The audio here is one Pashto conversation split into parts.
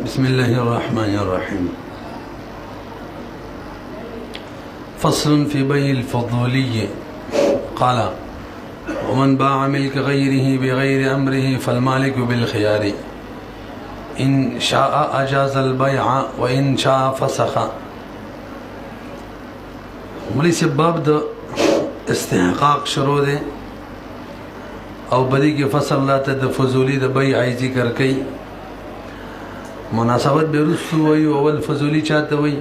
بسم الله الرحمن الرحيم. فصل في بيع الفضولي. قال: ومن باع ملك غيره بغير أمره فالمالك بالخيار إن شاء أجاز البيع وإن شاء فسخ. مولوی سے باب د استحقاق شروع ده او بدی کې فصل لاته د فضولی د بیع ذکر کوي. مناسبت به رسو وي. اول فضولی چاته وي؟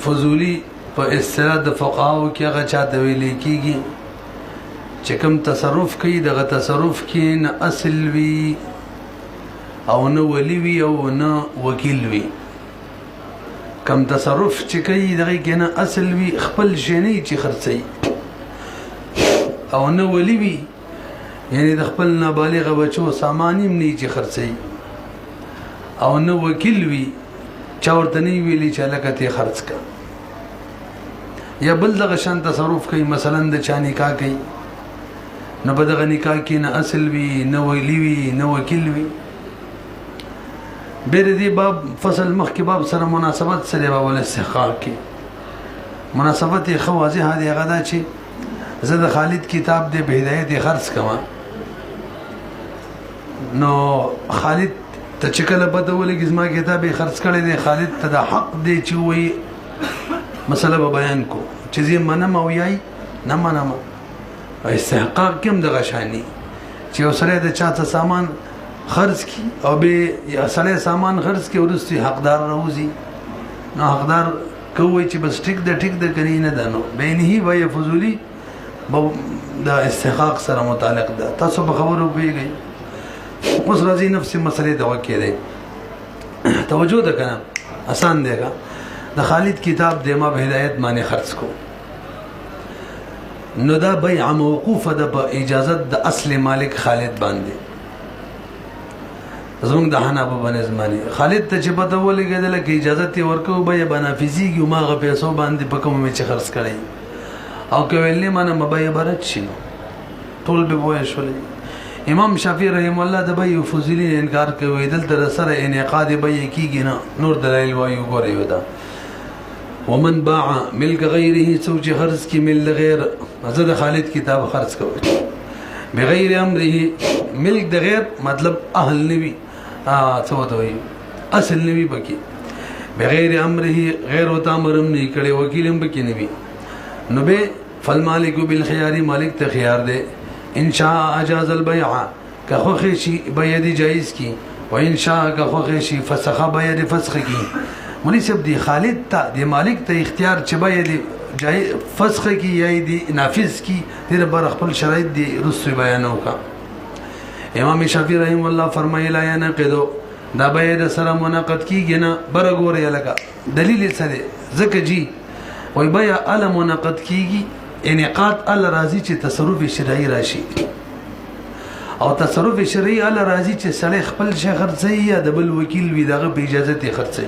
فضولی په اصطلاح د فقهاو کې هغه چاته ویل کېږي چې کوم تصرف کوي دغه تصرف کې نه اصل وي او نه ولی وي او نه وکیل وي. کم تصرف چې کوي دغه کې نه اصل وي، خپل شی نه چې خرڅي، او نه ولی وي یعنی د خپل نابالغ بچو سامان هم نه چې خرڅي، او نه وکیل وي چا ورته نه ویلي چې لکه ته خرڅ کا. یا بل دغه شان تصرف کوي، مثلا د چا نکاح کوي نو په دغه نکاح کې نه اصل وي نه ولی وي نه وکیل وي. بیر دی باب فصل مخ کې باب سره مناسبت سره باب الاستحقاق کې مناسبت خو واضحه دی. هغه دا چې زه د خالد کتاب دی به هدایت خرڅ کما، نو خالد ته چې کله پته ولګي زما کتاب یې خرڅ کړی دی، خالد ته د حق دی چې وایي مسله به بیان کو چې زه منم او یای نه منم. استحقاق کوم دغه شانی چې اوسره د چا څه سامان خرڅ کی او به اصله سامان خرڅ کی ورستی حقدار راوځي، نو حقدار کوي چې بس ټیک د کني نه دانو بینه وای فضولی د استحقاق سره متعلق ده. تاسو به خبرو پیږئ. اوس راځي نفس مسلې دا وکړي دی. توجه ده کنه آسان دی. د خالد کتاب د ما به هدایت معنی خرڅ کو، نو دا بیع موقوفه ده په اجازه د اصل مالک خالد باندې. زمونږ د حنابه بنظمانی خالد ته چې پته ولګېدله کې اجازه یې ورکوو به یې بنافذېږي او ما هغه پیسو باندې په کومه مې چې خرڅ کړی، او که ویل نه منم به یې برد شي نو ټول به پوه شولې. امام شافعي رحم الله د بیع فضولي انکار کوي. دلته د سره انعقاد بیع کېږي نه، نور دلایل وایي. وګورئ یو ده: ومن باع ملک غیره، څوک چې خرڅ کړي ملک غیر. زه د خالد کتاب خرڅ کوم بغیر امره. ملک د غیر مطلب اهل نه وي، څه ورته وایي اصل نه وي پکې. بغیر امره غیر ورته امر هم نه کړی، وکیل هم پکې نه وي. نو به فالمالک بالخيار، مالک ته خيار دی. ان شاء اجاز البيع، که خوښ شي بیع دی جایز کی، و ان شاء که خوښ شي فسخ بیع دی فسخ کی. مولوی صاحب دی خالد ته دی مالک ته اختیار چې بیع دی جایز فسخ کی یا دی نافذ کی، دې بر خپل شرایط دی رسو بیانو کا. امام شافعي رحم الله فرمایي لا ينقض، دا بیع د سره منعقد کیږي نه. بر ګورې لکه دلیل سره زکه جی وای بیع ال منعقد کیږي انعقاد ال راضی چې تصرف شرعي راشي، او تصرف شرعي ال راضی چې سړی خپل شي خرڅي یا د بل وکیل وي دغه په اجازه ته خرڅي.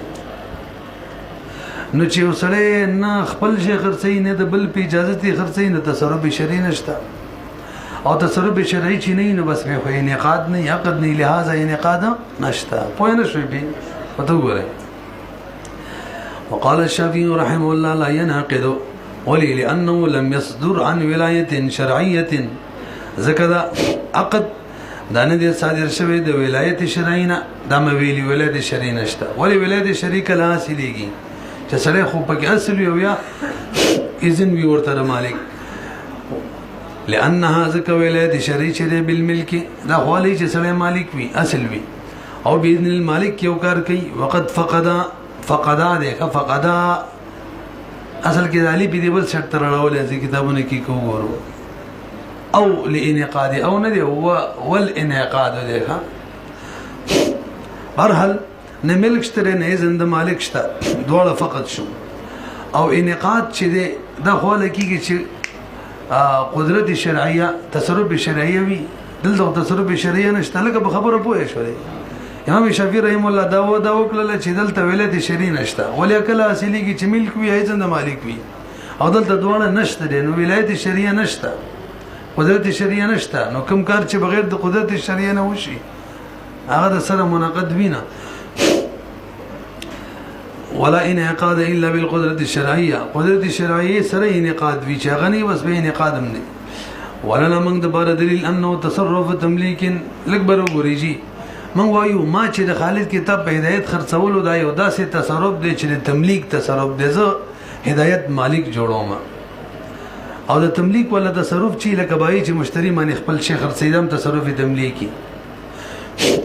نو چې وسړی نه خپل شي خرڅي نه د بل په اجازه ته خرڅي، نه تصرف شرعي نشته، او تصرف شرعي چې نه نو بس په انعقاد نه عقد نه، لہذا انعقاد نشته. پوه نه شوي به پته وګورئ. وقال الشافعي رحمه الله لا ينعقد، ولي لأنه لم يصدر عن ولاية شرعية. ذكر عقد دا نه دي صادر شوی د ولایت شرعي نه، دا مویلی ولایت شرعي نشته. ولي ولایت شرعي کله حاصلېږي چې سړی خو پکې اصل وي او یا اذن وي ورته مالک. لأنها ذکر ولایت شرعي چې بالملک، دا خو علي چې سړی مالک وي اصل وي او باذن المالک یو کار کوي. وقد فقدا ده فقدا اصل کې دالی په دې بل شرط ترړولې چې کتابونه کې کوو او لانعقاد او نه دی ول انعقاد ده. برحال نه ملک شته نه زنده مالک شته، دواړه فقط شو. او انعقاد چې ده دا خو لکېږي چې قدرت شرعیه تصرف شرعیه وي. دلته تصرف شرعیه نشته، لکه په خبره پوه شولې. امام شافعي رحم الله دا وکړل چې دلته ولایت شرعي نشته، ولې کله اصليږي چې ملک وي ایزن د مالک وي، او دلته دواړه نشته دي. نو ولایت شرعیه نشته، قدرت شرعیه نشته، نو کوم کار چې بغیر د قدرت شرعیه نه وشي هغه د سره منعقد وینا ولا انعقاد الا بالقدره الشرعيه قدرت شرعيه سره انعقاد وی چې هغه نه بس به انعقاد هم نه ولنا من د بار دلیل انه تصرف تملیک لکبر ګریجی من وایو ما چې د خالد کتاب په هدایت خرڅولو دا یو داسې تصرف دی چې د تملیک تصرف دی زه هدایت مالک جوړوم او د تملیک ولا تصرف چې لکه بای چې مشتری باندې خپل شیخ خرڅیدم تصرف تملیکی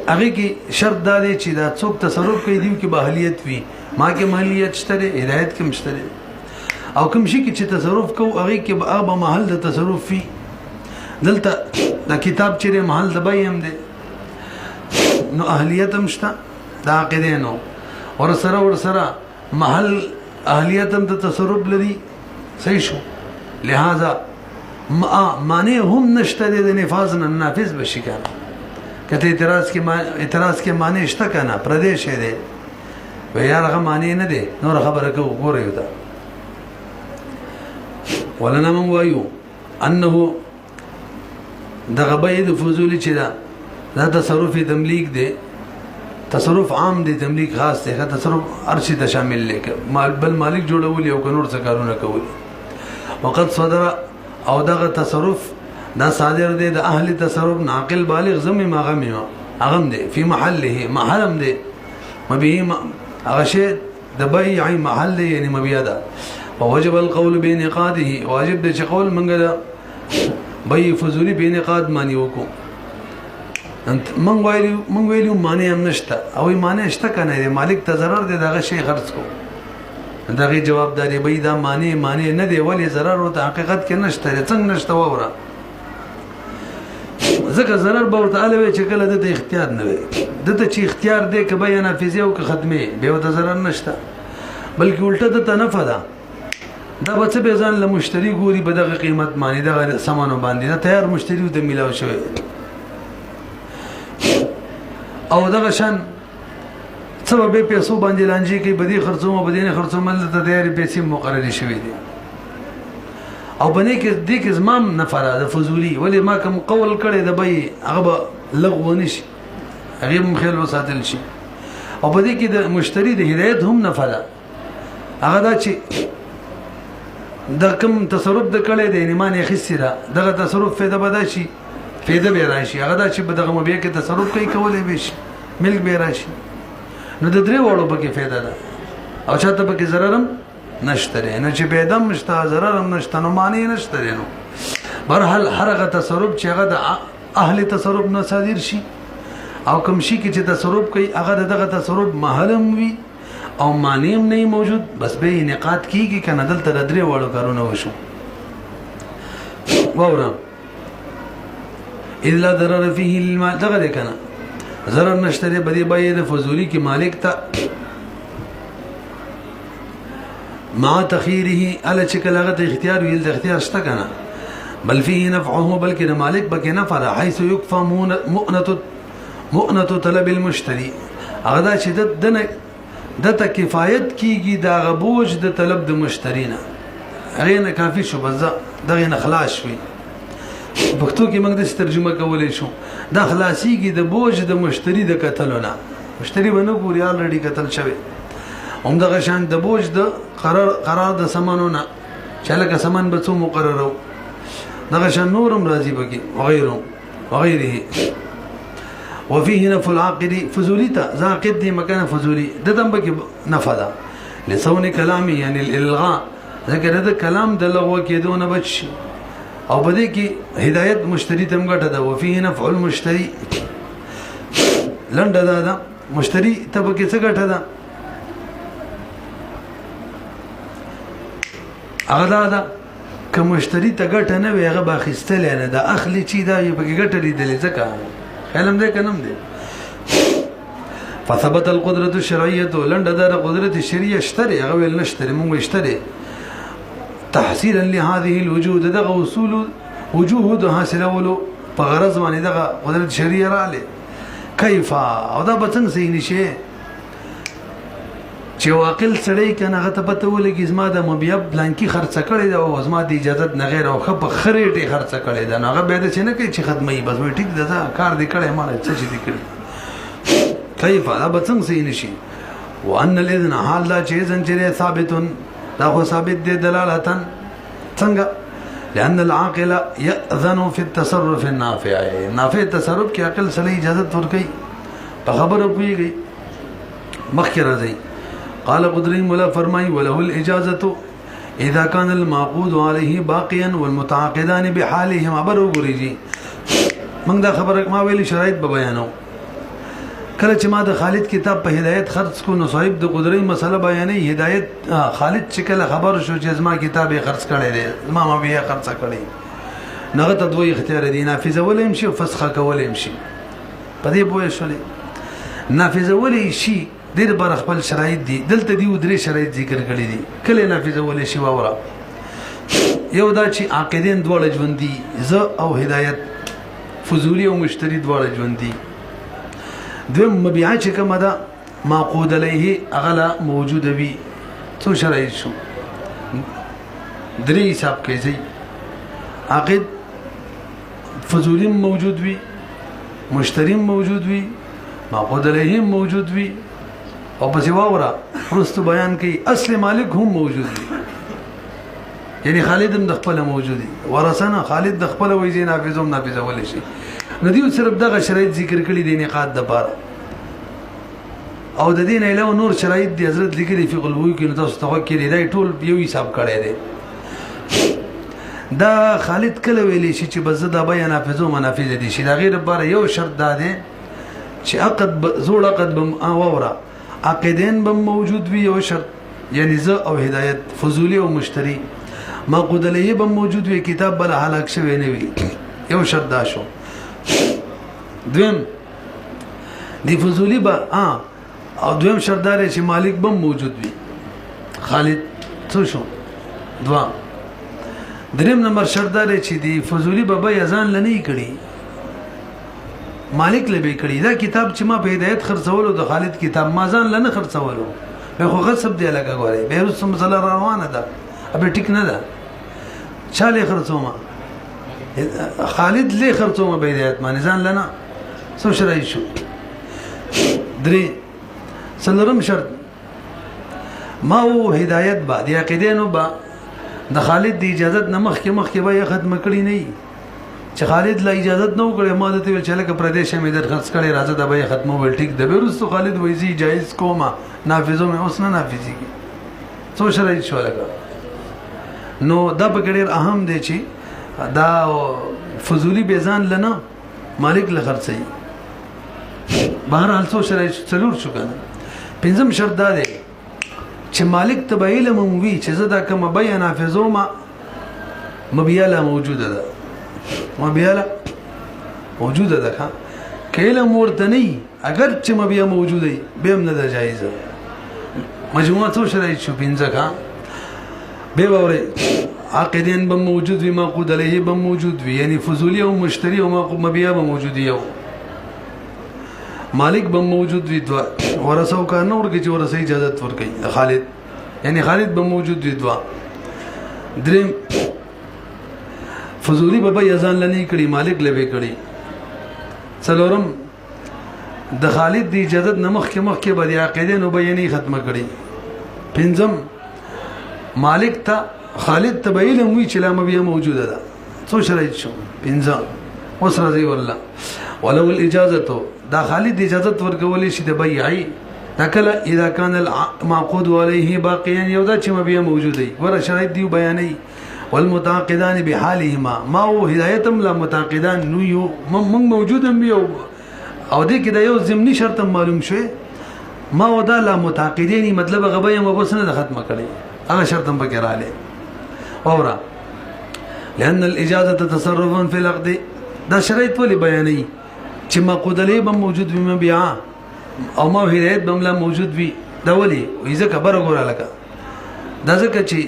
هغه کې شرط دا دی چې دا څوک تصرف کوي دی کې باهلیت وي ما کې مالیت شته هدایت کې مشته او کوم شي کې چې تصرف کو هغه کې به محل د تصرف وي دلته دا کتاب چې محل د بایم دی نو اهلیت هم شته دا عقیده نو ور سره محل اهلیت هم د تصرف لري صحیح شو لہذا معنی هم نشته د نفاذ نه نافذ بشي کنه کته اعتراض کې معنی شته کنه پردیش دی و یار هغه معنی نه دی نور خبره کو ګورې وتا ولنا من وایو انه دغه بيد فضولی چې دا تصرف تملیک دی تصرف عام دی تملیک خاص دی تصرف ارشد شامل لیک بل مالک جوړول یو کنور څه کارونه کوي وقت صدر او دغه تصرف دا صادر دی د اهل تصرف ناقل بالغ زمي ماغمي اغم دی په محله محرم دی مبيه هغه شی د بيع محل یعنی مبيدا ووجب القول بانعقاده واجب د قول منګه بيع فضولي بانعقاد معنی وکړو انت من ویلو معنی هم نشته او معنی شته کنه مالک ته ضرر دی دغه شی خرڅ کو دغه جوابداري به دا معنی نه دی ولی ضرر او حقیقت کې نشته څنګه نشته وره ځکه ضرر به ورته الوي چې کله د اختیار نه وي دته چې اختیار دی که به نافذه او که ختمه به ورته ضرر نشته بلکې الټه د تنفذ دا به څه به ځان له مشتری ګوري به دغه قیمت معنی دغه سامانو باندې دا تیار مشتری ته ملاو شوی او دغه شان څه به پیسو باندې لانجی کې بدی خرڅوم بدینه خرڅوم ته تیاری پیسې مقرري شوی دي او بنې کې د کې زمام نفره د فضولی ولی ما کوم قول کړي د بي هغه لغو نشي هغه مخېل وساتل شي او بده کې د مشتری د هدایت هم نفره هغه دا چې د کوم تصرف د کړي د ایمان خسره دغه تصرف فایده بدا شي فایده به راشي هغه دا چې بدغه مبیا کې تصرف کوي کولای به شي ملک به راشي نو د درې وړو پکې فایده ده او چاته پکې ضرر هم نشته نه چې بيدم نشته ضرر هم نشته نو معنی نشته نو برحال هرغه تصرف چې هغه د اهل تصرف نه صادر شي او کوم شي کې چې تصرف کوي هغه دغه تصرف محرم وي او معنی هم نه موجود بس به انعقاد کیږي کنه دلته درې وړو کارونه وشو وورا الا ضرر فيه المال دغه کنه ضرر نشته دی بدی باید فضولی کی مالک ته مع تخیره الا چکل هغه اختیار ویل د اختیار شته کنه بل فيه نفعه بلکې مالک بکې نفع حيث يكفى مؤنه طلب المشتري هغه دا چې د کفایت کیږي دا غبوج د طلب د مشترینا هغه نه کافی شو بس دغه نه خلاص شوی پښتو کې موږ د ترجمه کولای شو دا خلاصيږي د بوج د مشتری د قتلونه مشتری باندې ګوري الریډي قتل شوی همدغه شان د بوج د قرار د سمانونه چلکه سامان به څو مقررو دغه شان نورم راضي بکی وغيره وفيه نفع العاقد فضوليتا زاقد دي مكان فضولي ددم بکی نفدا لسون کلامی یعنی الالغاء ذکر د کلام د لغو کېدونه بچ او بده کې هدایت مشتری تم غټه ده وفيه نفع المشتري لنډه ده مشتری ته بکی څه غټه ده هغه دا که مشتری ته ګټه نه وي هغه باخستل نه دا اخلي چی دا یو بګی ګټه لیدلې ځکه علم دې کنم دې فثبت القدره الشرعيه لنډه دا قدرت شرعيه شتري هغه ول نشتري مونږ اشتري تحصيلا لهذه الوجود دغه اصول وجوه د حاصلولو په غرض باندې دغه قدرت شرعيه رااله کیف او دا بتن سي نشي چې واقل سړی کنه هغه ته پته ولګي زما د مبيب بلانکی خرڅ کړي دا او زما د اجازه نه غیر او خپ خریټي خرڅ کړي دا هغه به د چې نه کوي چې خدمت بس وي ټیک ده کار دې کړي مال څه چې دې کړي کیف دا بڅنګ سي نشي وان الاذن حال دا چې اذن چې ثابت دا خو ثابت دی دلالتا څنګه لأن العاقل يأذن في التصرف النافع نافع تصرف کې عقل سره اجازه ورکړي په خبره پويږي مخکې راځي قال قدري مولا فرمای وله الاجازه اذا كان المعقود عليه باقيا والمتعاقدان بحالهما برغريجي موږ دا خبره ما ویلي شرایط به بیانو کله چې ما د خالد کتاب په هدایت خرڅ کو نو صاحب د قدري مسله بیانې هدایت خالد چې کله خبر شو چې زما کتاب یې خرڅ کړی دی زما ما به خرڅ کړی نغه تدوی اختیار دي نافذ ولې شي او فسخه کولې شي په دې پوه شولې نافذ ولې شي ډېر بر خپل شرایط دي دلته دی درې شرایط ذکر کړی دي کله نافذ ولې شي واوره یو دا چې عاقدین دواړه ژوند دي ز او هدایت فضولی او مشتری دواړه ژوند دي دویم مبيعه چې کومه ده معقود علیه اغلا موجود وي څو شرایط شو درې حساب کوي عاقد فضولی موجود وي مشتری موجود وي معقود علیه موجود وي او پس واورا پرستو بیان کوي اصل مالک هم موجود وي یعنی خالد هم د خپل موجودي ورثنا خالد د خپل وایي نافذوم نافذ ولې شي ندیو صرف دغه شرایط ذکر کړی دي نقاط د پاره او د دین علاوه نور شرایط دي حضرت لیکلي فقه الوضو کې تاسو توکل دی ټول یو حساب کړی دی دا خالد کله ویلی شي چې بس د بیان نافذو منافذ دي شي دا غیر بار یو شرط ده چې عقد زوړ عقد بم اوره عقدین بم موجود وي یو شرط یعنی ز او هدایت فضولی او مشتری معقود علیه بم موجود وي کتاب بل هلاک شوی نه وي یو شرط دا شو دویم دی فضولی با او دویم شرط دار چې مالک بم موجود وي خالد څه شو دوا دریم نمبر شرط دار چې دی فضولی بابا یزان لنی کړي مالک لبی کړي دا کتاب چې ما په هدایت خرڅولو د خالد کتاب ما ځان لنه خرڅولو به خو غصب دی لګا غوري به رسوم مسله روانه ده ابه ټیک نه ده چاله خرڅوما خالد لې خرڅوما به هدایت ما ځان لنه سو شرای شو درې څلورم شرط ما او هدایت با د عقیدینو با د خالد دی اجازه نمخ کې مخ کې به ختم کړی نه چې خالد لا اجازه نو کړې ما ته ویل چې لکه پردیش مې در خرڅ کړي راځه د به ختمو ول ټیک د بیرستو خالد وایي جایز کوما نافذو مې اوس نه نافذي کی څو شرایط شو لګا نو دا به ډېر اهم دی چې دا فضولی بیزان لنه مالک له خرڅي بهر حال څو شرایط څلور شو کنه پنځم شرط دا دی چې مالک تبایل مووي چې زدا کوم بیان نافذو ما مبياله موجوده ده مبياله موجوده ده کله مورتنی اگر چې مبيا موجوده به هم نه ده جایزه مجموعه څو شرایط شو پنځه کا به وره عاقدین به موجود وي معقود علیه به موجود وي یعنی فضولی او مشتری او مبيا به موجود یو مالک به موجود وي دوا ورثو کا نور کې چې ورثه اجازه ورکړي خالد یعنی خالد به موجود وي دوا دریم فضولی بابا یزان لنی کړي مالک لوي کړي څلورم د خالد دی اجازه نمخ کې مخ کې به د عقیدینو بیانې ختمه کړي پنځم مالک ته خالد تبعیل وی چې لامه بیا موجوده ده څو شرایط شو پنځه اوس راځي والله ولو الاجازه دا خالد اجازه ورکولې شي د بیعي نکله اذا كان المعقود عليه باقيا یو دا چې بیا موجوده ور شرایط دی بیانې والمتعاقدان بحالهما ما هو هدايتهم لا متعاقدان نو یو من موجود هم یو او دې کې دا یو ضمني شرط معلوم شوی ما ودا لا متعاقدين مطلب غبې مبوس نه ختمه کړي هغه شرط هم پکې رااله اورا لان الاجازه تصرف في العقد دا شرایط ولې بیانې چې معقود علیه به موجود وي مبيع او ما هدایت بملا موجود وي دا ولې وې ځکه بر غوړه لکه دا ځکه چې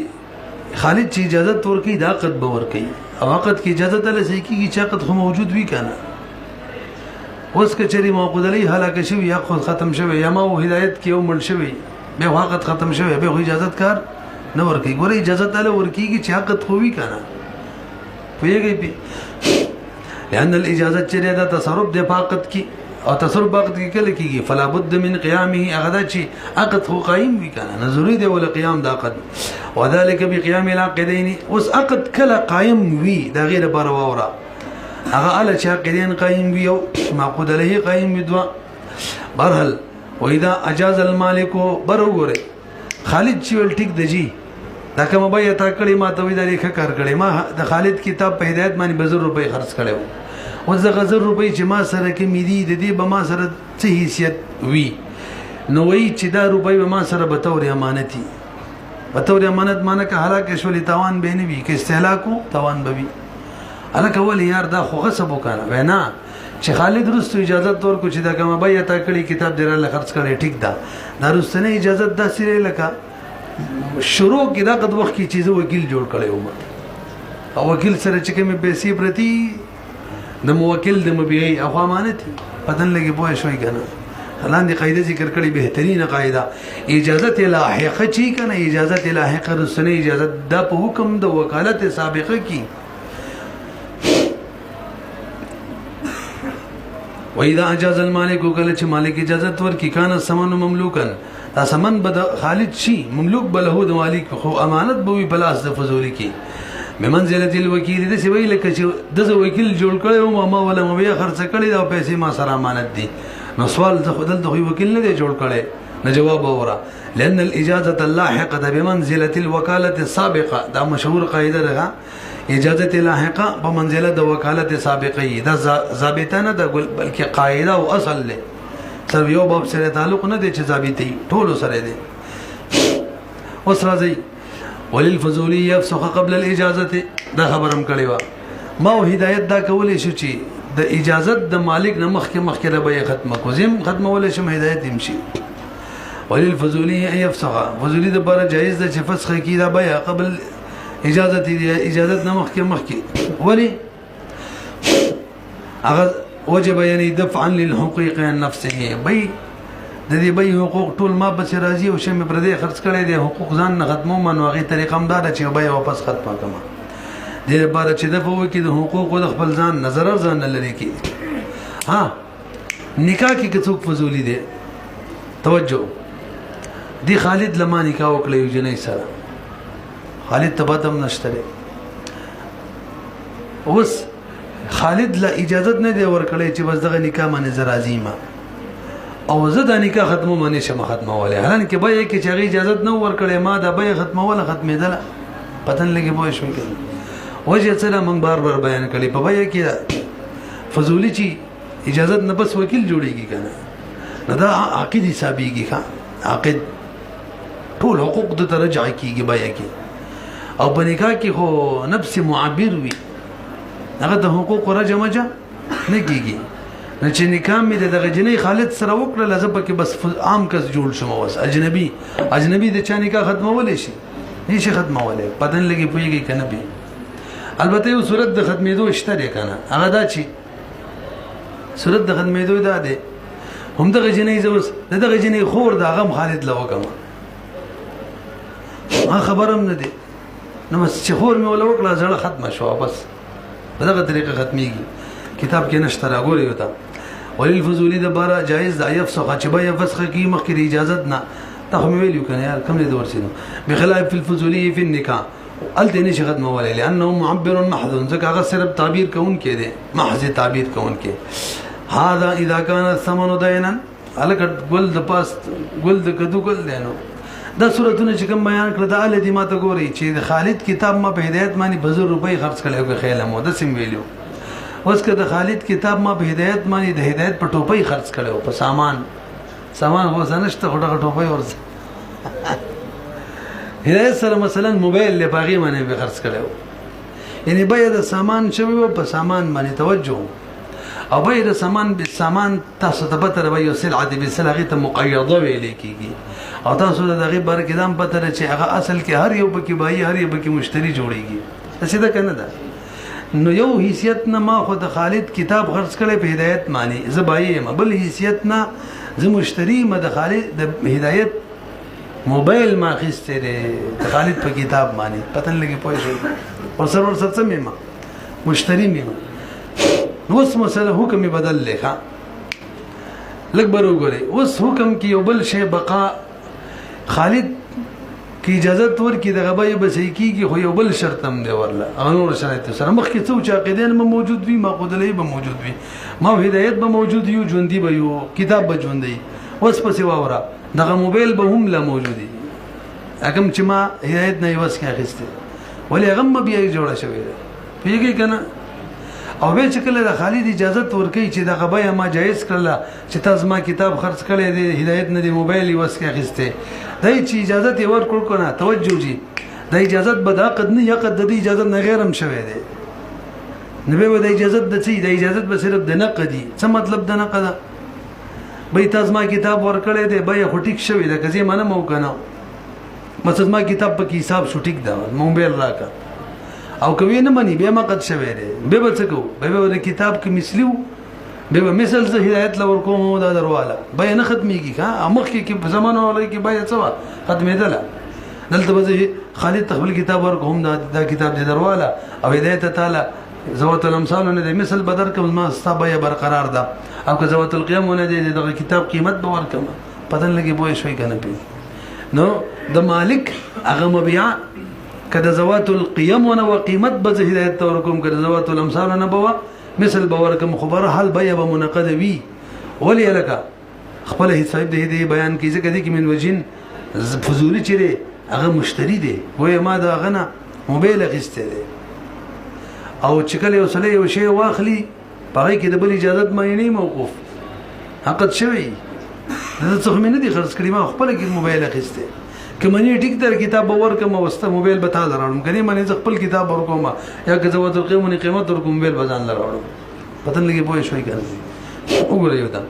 خالد چې اجازه ورکړي دا عقد به ورکړي او عقد کې اجازه ته لسی کیږي چې عقد خو موجود وي کنه اوس کچري معقود علیه هلاک شوی یا خود ختم شوی یا ما هدایت کې یو مړ شوی به عقد ختم شوی به اجازه کار نه ورکړي ګوره اجازه ته ورکړي چې عقد خو وي کنه پوهیږي لأن الاجازه چې دا تصرف د فقط کی او تصرف وقت کې کله کېږي فلا بد من قيامه هغه چې عقد خو قائم وي کنه نه ضروري دی ولا قيام د عقد وذلك بقيام العقدين اوس عقد کله قائم وي دا غیر بار وورا هغه ال چې عقدين قائم وي او معقود له قائم وي دوا برحال واذا اجاز المالك برغره خالد چې ول ټیک دجی دا کوم به تا کړی ما ته وی دا لیکه کار کړی ما د خالد کتاب په هدایت باندې 200 روپۍ خرج کړو او زه 1000 روپۍ چې ما سره کې مې دي د دې به ما سره څه حیثیت وی نو وی چې دا روپۍ به ما سره به تور امانتي به تور امانت معنی که هلاک شولې تاوان به نه وي که استهلاکو تاوان به وي الکه ول یار دا خو غصب وکړه وینا چې خالد رستو اجازه تور کو چې دا کوم به تا کړی کتاب دراله خرج کړی ټیک دا رستنه اجازه دا سره لکه شروع کې دا قد وخت کې چیزه وکیل جوړ کړی و او وکیل سره چې کوم پیسې پرتی د موکل د مبيعي او امانت پدن لګي پوه شوي کنه لاندې قاعده ذکر کړي بهترینه قاعده اجازه لاحقه چی کنه اجازه لاحقه رسنه اجازه د په حکم د وکالت سابقه کی واذا اجاز المالك وکله چې مالک اجازه ورکي کانه سمن مملوکن دا سمن بد خالد شي مملوک بله د مالک خو امانت به بلاس د فزولی کی بمنزله الوکیل د سی ویل ک چې د وکیل جوړ کړي او ما ولا مبيع خرڅ کړي دا پیسې ما سره امانت دي نو سوال د خدل د وکیل نه دی جوړ کړي نه جواب اورا لان الاجازه اللاحقه بمنزله الوكاله السابقه دا مشهور قاعده ده اجازه لاحقه په منزله د وکالت سابقه دا ضابطه نه ده بلکې قاعده او اصل له سر یو باب سره تعلق نه دي چې ضابطي ټول سره دي اوس راځي وللفضولي يفسخ قبل الاجازه دا خبرم کړي وا ما هدایت دا کولې شو چې د اجازه د مالک نه مخکې به ختمه کو زم ختمول شم هدایت يمشي وللفضولي يفسخ فضولي د بار جایز ده چې فسخ کی دا به قبل اجازه نه مخکې ولی هغه وجب یعنی دفعا للحقوق عن نفسه بي د دې بي حقوق ټول ما بس راضي او شمه پر دې خرڅ کړي دي حقوق ځان نه ختمو منوغي طریقه هم دا چې بي واپس ختمه کما دې لپاره چې د فوق کې د حقوق د خپل ځان نظر ځان لري کې ها نکاح کې څوک فضولي دي توجه دی خالد لما نکاح وکړي جنې سره خالد تبادم نشته اوس خالد لا اجازه نه دی ورکړی چې بس دغه نکاح باندې زرازی ما او زه د نکاح ختمو باندې شم ختموله هلان کې به کې چې اجازه نه ورکړی ما دا به ختموله ختمېدل پتن لګي به شو کې وجه سره موږ بار بار بیان کړي په به کې فضولی چې اجازه نه بس وکیل جوړیږي کنه نه دا عقد حسابيږي ښا عقد ټول حقوق د ترجع کیږي به کې او په نکاح کې خو نفس معبر وي هغه د حقوق رجمجه نه کیږي نو چې نکاح مې د غجنې خالد سره وکړه لازم پکې بس عام کس جوړ شوم وس اجنبي د چا نکاح ختمولې شي نشي ختمولې پدن لګي پويږي کنه به البته یو صورت د ختمېدو شته دی کنه هغه دا چې صورت د ختمېدو دا دی هم د غجنې زوس د غجنې خور د غم خالد لوکم ما خبرم نه دی نو بس چې خور مې ولا وکړه ځړه ختمه شو بس په دغه طریقه ختميږي کتاب کې نشته راغوري وتا وللفضولي د بارا جائز د يفسخ چې به يفسخ کی مخکې اجازه نه تخم ویلو کنه یار کوم دې ورسینو بخلاف الفضولي في النکاح قلت نشي ختمه ولا لانه معبر محض ځکه هغه صرف تعبیر کوون کې دي محض تعبیر کوون کې هذا اذا كان الثمن دينا الکه ګل د پاس ګل د کدو ګل دینو دا صورتونه چې کوم بیان کړل دا ال دې ماته ګوري چې د خالد کتاب ما په هدایت باندې 200 روپۍ خرج کړو که خیال مو د سیم ویلو اوس که د خالد کتاب ما په هدایت باندې د هدایت په ټوپۍ خرج کړو په سامان هو سنشته خټه ټوپۍ ورس هدایت سره مثلا موبایل له باغی باندې به خرج کړو یعنی به د سامان شوی په سامان باندې توجه او به د سامان تاسو ته به تر به یو سلعه به سلعه ته مقیده ویل کیږي او تاسو د دغه بار کې دام پته لري چې هغه اصل کې هر یو پکې بای هر یو پکې مشتری جوړیږي څه دا کنه ده نو یو حیثیت نه ما خو د خالد کتاب خرڅ کړي په هدایت معنی زبای ما بل حیثیت نه زه مشتری ما د خالد د هدایت موبایل ما خسته د خالد په کتاب معنی پته لګي پوه شو او سرور سره مې مشتری مې نو اوس مسله حکم بدل لخوا لږ به وګورئ اوس حکم کې یو بل شی بقا خالد کې اجازت ورکړي دغه به به صحیح کېږي خو یو بل شرط هم دی ورله هغه نور شرایطو سره مخکې څه و چې عقیدین به موجود وي معقودلۍ به موجود وي ما هدایت به موجود یو ژوندي به یو کتاب به ژوندی اوس پسې واوره دغه موبایل به هم لا موجود وي هغه چې ما هدایت نه یې وس کې اخیستی ولې هغه هم بیا یې جوړه شوې ده پوهېږئ که نه او بیا چې کله د خالد اجازت ورکوي چې دغه بیه ما جایز کړله چې تا زما کتاب خرڅ کړی دی هدایت نه دی موبایل یې وس کې اخیستی دی چې اجازت یې ورکړو که نه توجه جي د اجازت به د عقد نه عقد د دې اجازت نه غیر هم شوی دی نو بیا به د اجازت د څه د اجازت به صرف د نقد دي څه مطلب د نقده بی تا زما کتاب ورکړی دی بیه خو ټیک شوې ده که زه یې منم او که نه مثلا زما کتاب پکې حساب شو ټیک ده موبایل راکړه او کوي نه مني بیا مقد شوی دی بیا به څه کوو بیا به د کتاب کې مثلي و بیا به مثل زه هدایت له ورکوم دا درواله بیا نه ختمېږي ښه مخکې کې په زمانه والی کې بیا څه وه ختمېدله دلته به زه خالد ته خپل کتاب ورکوم دا کتاب دې درواله او هدایت تعالی ذوات الامثال نه دی مثل به درکړم زما ستا بیه برقرار ده او که ذوات القیام نه دی دغه کتاب قیمت به ورکړم پته نه لګي پوه شوئ که نه پوهېږي نو د مالک هغه مبیعه که د ذوات القیام نه و قیمت به زه هدایت ته ورکوم که د ذوات الامثال نه به وه مثل به ورکړم خو بهرحال بیه به منعقده وي ولې هلکه خپله صاحب د هدیې بیان کوي ځکه دې کې من وجین فضولي چې دی هغه مشتري دی وایي ما د هغه نه موبایل اخیستی دی او چې کله یو سړی یو شی واخلي په هغې کې د بل اجازت معینې موقوف عقد شوی د څه خو مې نه دي خرڅ کړي ما خپله کې موبایل اخیستی که منې ټیک در کتاب به ورکړم او ستا موبایل به تا له راوړم که نه منې زه خپل کتاب ورکوم یا که ذوات القیمونې قیمت ورکوم موبایل به ځان له راوړم پته نه لګي پوه شوئ که نه وګورئ یو دا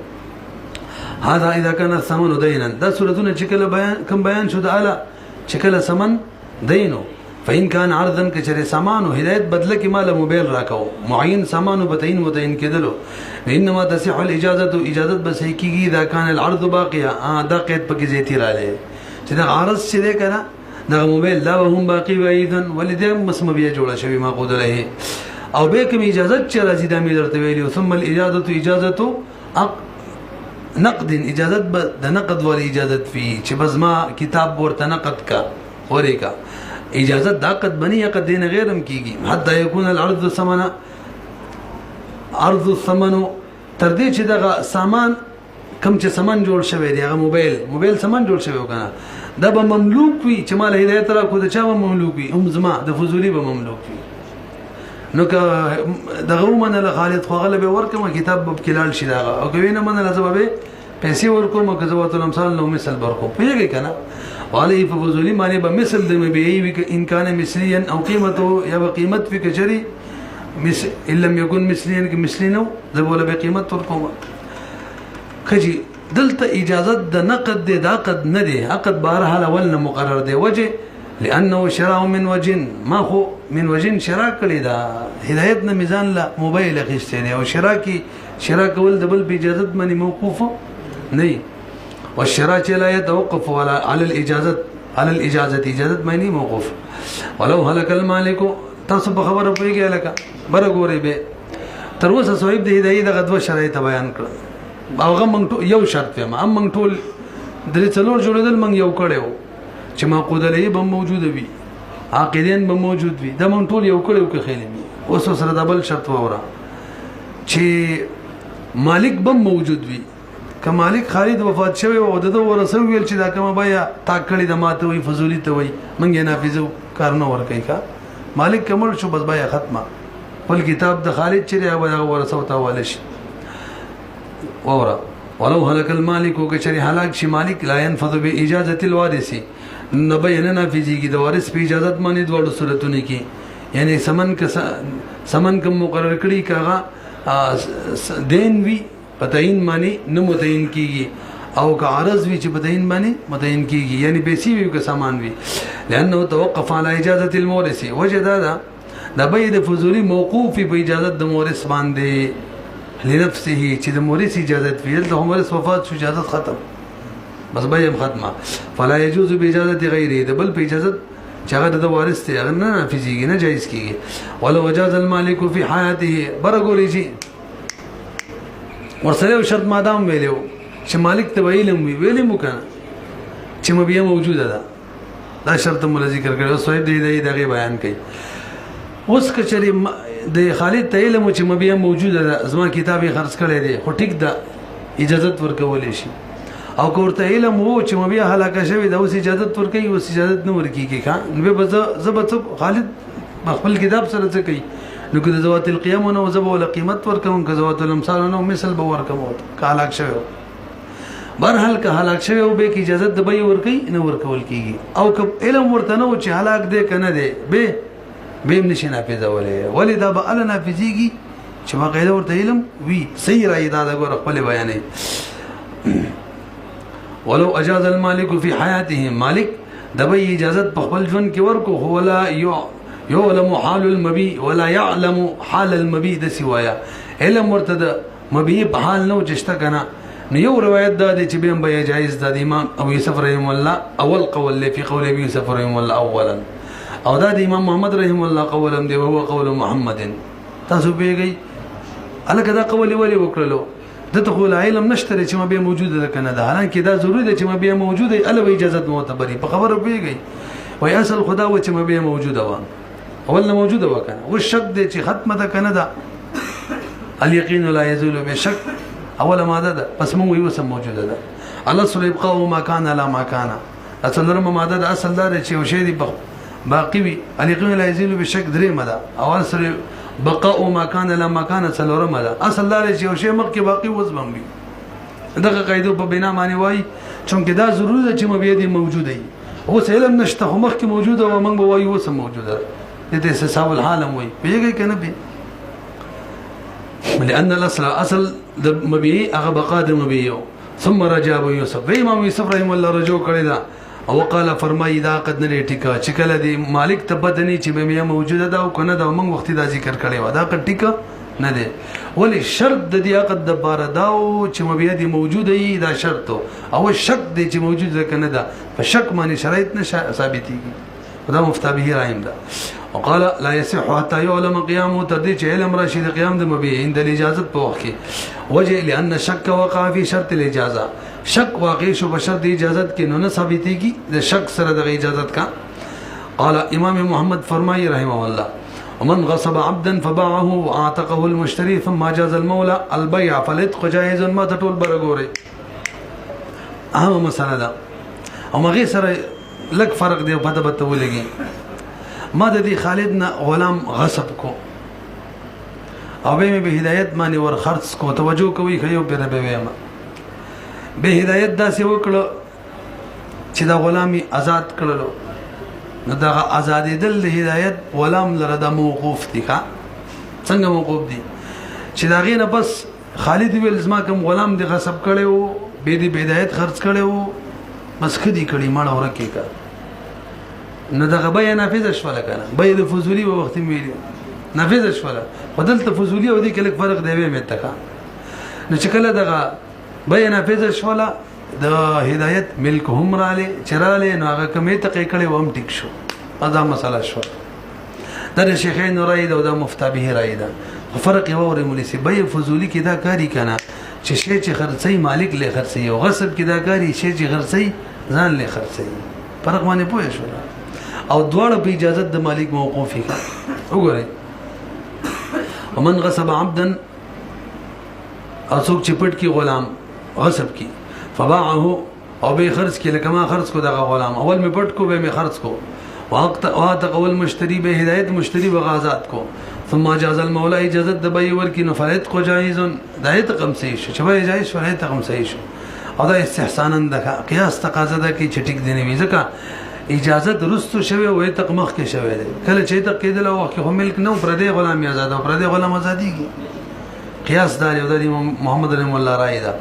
هذا اذا كان الثمن دينا دا صورتونه چې کله کوم بیان شو د اعلی چې کله ثمن دینو فإن كان عرضا كشر سامان هدایت بدله کې مال موبایل راکاو معین سامان بتعین متعین کېدلو انما تصح الاجازه اجازت به صحیح کېږي اذا كان العرض باقيا دا قید پکې زیاتی رااله چې دا عرض چې دی کنه دا موبایل دا هم باقی وي اذن ولدې مسم بیا جوړه شوی ما قود له او به کوم اجازت چې راځي د امیر ته ویلی ثم الاجازه اجازه نقد اجازت د نقد ول اجازت فی چې بس ما کتاب ورته نقد کا اورې کا اجازت دا قد بنی عقد دین غیرم کیږي حتی یکون العرض ثمن عرض الثمن تر دې چې دغه سامان کم چې سامان جوړ شوی دی هغه موبایل سامان جوړ شوی وکنه دا به مملوک وي چې مال هدایت را کو د چا به مملوک وي هم زما د فضولی به مملوک وي نو که دغه ومنله خالد خو غلبه ورکم کتاب به کلال شي دغه او کوي نه منله سبب پیسې ورکوم او ذوات الامثال نو مثل برکو پیږي کنه وعليه ففضولي معنی به مثل د مبيعي وي ان كان مثليا او قيمته یا به قیمت وي کچري ان لم يكن مثليا كمثلينو ذبول به قیمت ورکوم خجی دلته اجازت د نقد دی د عقد نه دی عقد بهرحال اول نه مقرر دی وجه لانه شراء من وجن ما خو من وجن شراء کړی دا هدایت نه میزان لا موبایل اخیستی دی او شراء کول د بل په اجازت باندې موقوف نه والشراء لا يتوقف ولا على الاجازه اجازت باندې موقوف ولو هلك المالك تاسو په خبره پوهیږئ لکه برګوري به تر اوسه صاحب د هدایت د غدوه شرایط بیان کړ هغه موږ یو شرط یم موږ ټول درې څلور جوړېدل موږ یو کړو چې معقودلۍ به موجوده وي عاقدین به موجود وي دا موږ ټول یو کړو که خیلی اوس سره د بل شرط وره چې مالک به موجود وي که مالک خالد وفات شوی او دغه ورسو ویل چې دا کومه بیا تا کړی د ماته وي فضولی ته وي موږ یې نافذو کار نه ورکوي کا مالک کمر شو بس بیا ختمه بل کتاب د خالد چې هغه ورسو ته واله شي ولو هلك المالك وكشري هلاك شي مالك لا ينفذ باجازه الوارث نبين نافذي کی د وارث په اجازت باندې دوه صورتونه کی یعنی سمن کوم مقرر کړي کاغه دین وی پتاین باندې نو متعین کیږي او که عرض وی چې پتاین باندې متعین کیږي یعنی پیسې وی که سامان وی لانه توقف على اجازه المورث وجد دا بيد فضولي موقوف په اجازه د مورث باندې لنفسه چې د مورث اجازت ویل د مورث وفات شو اجازت ختم بس به هم ختمه فلا يجوز باجازه غیره د بل په اجازت چې هغه د وارث ته هغه نه نافذيږي نه جایز کیږي ولو وجاز المالك في حياته برګوري شي ورسره شرط مادام ویلو چې مالک ته علم وی ویلې مو کنه چې مبیه موجوده ده دا شرط مول ذکر کړو صاحب دې دغه بیان کوي اوس کچري د خالد ته علم چې مبیه موجوده ده زما کتابي خرڅ کړي دي خو ټیک ده اجازه ورکول شي او کوته علم وو چې مبیه هلاکه شوی دا اوس اجازه ورکړي اوس اجازه نه ورکیږي ښا نو به زبط خالد خپل کتاب سره څه کوي نو که زوات القيام نو زب ول قیمت ورکوم که زوات الامثال نو مثل به ورکوم کالاک شوی برحال که هلاک شوی او به کی اجازه د به ورکي نه ورکول کیږي او که علم ورته نو چې هلاک دی کنه دی به نشي نافذولې ولې دا به ال نافذيږي چې ما قاعده ورته علم وی صحیح راي دا د خپل بیانې ولو اجاز المالك في حياته مالک د به اجازه په خپل ژوند کې ورکو هو لا يعلم حال المبي ولا يعلم حال المبي د سوایا علم ورته د مبي په حال نو چشته کنه نو یو روایت دا دی چې به جایز د امام ابو یوسف رحم الله اول قول له في قول ابي یوسف رحم الله اولا او دا د امام محمد رحم الله قولم دی او قول محمد تاسو پیږي الکه دا قول ولی وکړلو د تقول علم نشته چې ما به موجوده ده کنه دا حالانکه دا ضروری ده چې ما به موجوده الوه اجازه معتبري په خبره پیږي وای اصل خدا و چې ما به موجوده و اول موجوده وکنه والشك دي چې ختمه ده کنه ده اليقين لا يزول بشك اول ماده ده بس مو یو سم موجوده ده الله سره يبقى ما كان لا ما كان اصل رمه ماده ده اصل ده چې وشي دي باقي وي اليقين لا يزول بشك درې ماده اول سره بقاء ما كان لا ما كان سلوره ماده اصل ده چې وشي مخ کې باقي وزبم وي دغه قاعده په بنا معنی وای چونکه دا ضروري ده چې مبيد دي موجوده وي هو علم نشته مخ کې موجوده او موږ به وایو سم موجوده دې استحساب الحالم وي پیږي کنه به لأن اصل د مبي هغه بقادر مبي ثم رجع ابو يوسف امام يوسف رحم الله رجوع کړی دا او قال فرمای دا قد نه ټیکا چې کله دی مالک تبدنی چې به موجوده دا او کنه دا موږ وخت دا ذکر کړی و دا قد ټیکا نه دی ولی شرط د دې عقد د بار دا او چې مبي دي موجوده ای دا شرط او شک دی چې موجوده کنه دا په شک معنی شرایط نه ثابتيږي دا مفتى به رایم دا وقال لا يصح حتى يعلم قيامه تدي چې علم راشد قيام د مبي عند الاجازه په وخت کې وجه لان الشك وقع في شرط الاجازه شک واقع شو بشرط د اجازت کې نه ثابتيږي د شک سره د اجازت کا قال امام محمد فرمایي رحمه الله ومن غصب عبدا فباعه واعتقه المشتري ثم جاز المولى البيع فالعتق جائز ما تطول برغوري اهم مساله ده او مغه سره لک فرق دی په دبته ولګي ما د دې خالد نه غلام غصب کو او به هدایت باندې ور خرڅ کو توجه کوي خيو پر به ویم به هدایت داسې وکړه چې دا غلامي آزاد کړلو نو دا آزادې دل د هدایت غلام لره د موقوف دي ښا څنګه موقوف دي چې دا غینه بس خالد ویل زما کوم غلام دی غصب کړو به دې هدایت خرڅ کړو بس خدي کړي مړ اورکه کا نو دغه به نافذ شول کنه به د فضولی په وخت ویل نافذ شول بدلته فضولی او دې کې لږ فرق دی به متکا نو چې کله دغه به نافذ شول د هدایت ملک هم رااله چراله نو هغه کمه تقې کړي و هم ټیک شو دا مسله شو د شیخین رائد او د مفتى به رائد فرق یو ور مولسی به فضولی کې دا کاری کنه چې شی چې خرڅي مالک له خرڅي او غصب کې دا کاری شی چې خرڅي ځان له خرڅي فرق باندې پوه شو او دواړه په اجازه د مالک موقوفي وګورئ ومن غصب عبدا او څوک چې پټ کی غلام غصب کی فباعه او به خرڅ کی لکه ما خرڅ کو دغه غلام اول می پټ کو به می خرڅ کو وقت اول مشتری به هدایت مشتری بغازات کو ثم جاز المولى اجازه د بي ورکی نفرت کو جایز دایت قم صحیح شو چې به جایز شو قم صحیح شو او دا استحسانا د قیاس تقاضا ده کی چټیک دی نه ځکه اجازه درستو شوی وې تقمخ کې شوی دی کله چې تک کېدل او کې هم ملک نو پردې غلام آزاد او پردې غلام آزاديږي قياس دار یو د محمد رحم الله رائے دا